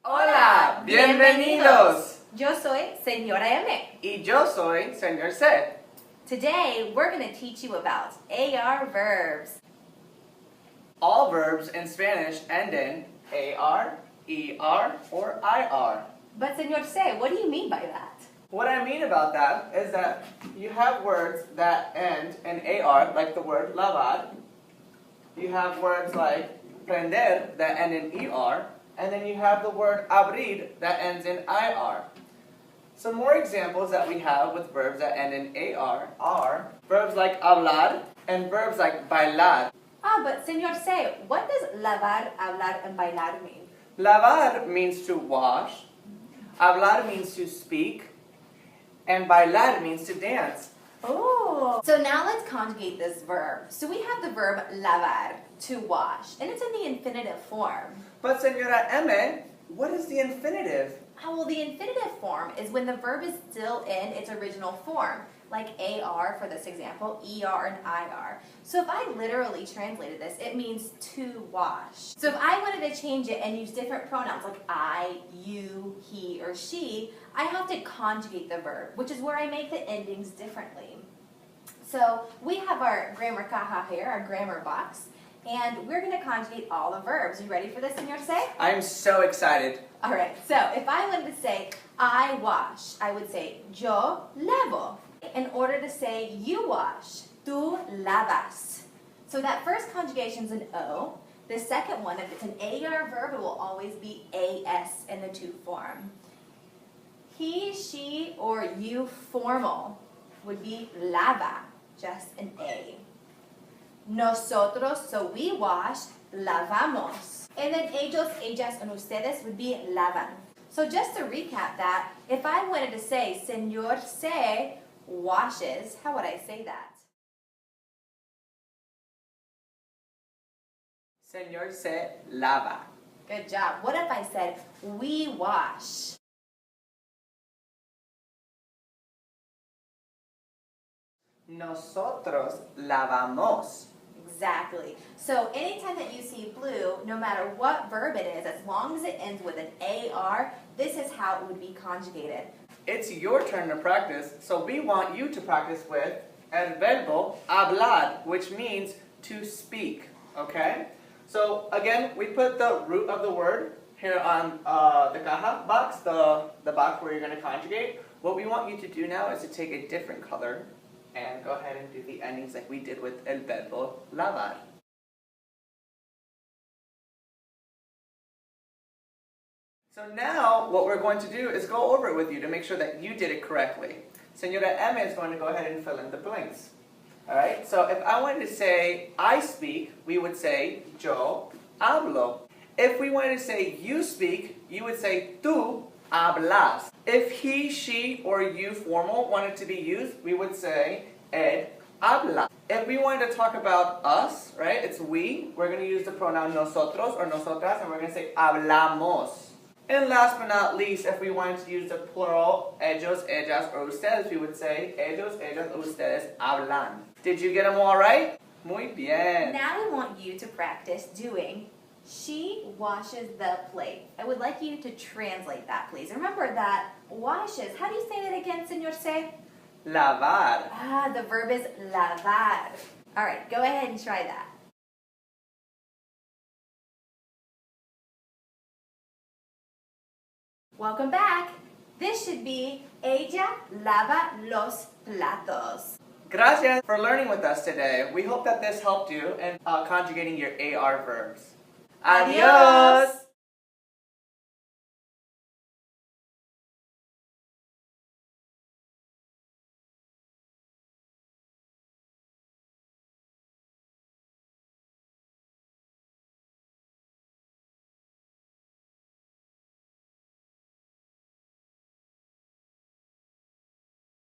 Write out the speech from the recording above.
Hola, bienvenidos. Yo soy Señora M. Y yo soy Señor C. Today, we're going to teach you about AR verbs. All verbs in Spanish end in AR, ER, or IR. But Señor C, what do you mean by that? What I mean about that is that you have words that end in AR, like the word lavar. You have words like prender that end in ER. And then you have the word abrir that ends in IR. Some more examples that we have with verbs that end in AR are verbs like hablar and verbs like bailar. But Señor C, what does lavar, hablar, and bailar mean? Lavar means to wash, hablar means to speak, and bailar means to dance. Oh! So now let's conjugate this verb. So we have the verb lavar, to wash, and it's in the infinitive form. But Señora M, what is the infinitive? Well, the infinitive form is when the verb is still in its original form, like AR for this example, ER and IR. So if I literally translated this, it means to wash. So if I wanted to change it and use different pronouns like I, you, he, or she, I have to conjugate the verb, which is where I make the endings differently. So we have our grammar caja here, our grammar box, and we're going to conjugate all the verbs. You ready for this, Señor C? I'm so excited. All right, so if I wanted to say I wash, I would say yo lavo. In order to say you wash, tú lavas. So that first conjugation is an O. The second one, if it's an AR verb, it will always be AS in the to form. He, she, or you formal would be lava, just an A. Nosotros, so we wash, lavamos. And then ellos, ellas, and ustedes would be lavan. So just to recap that, if I wanted to say Señor C washes, how would I say that? Señor C lava. Good job. What if I said we wash? Nosotros lavamos. Exactly. So anytime that you see blue, no matter what verb it is, as long as it ends with an AR, this is how it would be conjugated. It's your turn to practice, so we want you to practice with el verbo hablar, which means to speak, okay? So again, we put the root of the word here on the caja box, the box where you're going to conjugate. What we want you to do now is to take a different color and go ahead and do the endings like we did with el verbo lavar. So now what we're going to do is go over it with you to make sure that you did it correctly. Señora M is going to go ahead and fill in the blanks. Alright, so if I wanted to say I speak, we would say yo hablo. If we wanted to say you speak, you would say tú hablas. If he, she, or you formal wanted to be used, we would say él habla. If we wanted to talk about us, right, it's we, we're going to use the pronoun nosotros or nosotras, and we're going to say hablamos. And last but not least, if we wanted to use the plural ellos, ellas, or ustedes, we would say ellos, ellas, ustedes hablan. Did you get them all right? Muy bien. Now we want you to practice doing she washes the plate. I would like you to translate that, please. Remember that washes. How do you say that again, Señor C? Lavar. The verb is lavar. All right, go ahead and try that. Welcome back. This should be ella lava los platos. Gracias for learning with us today. We hope that this helped you in conjugating your AR verbs. Adios!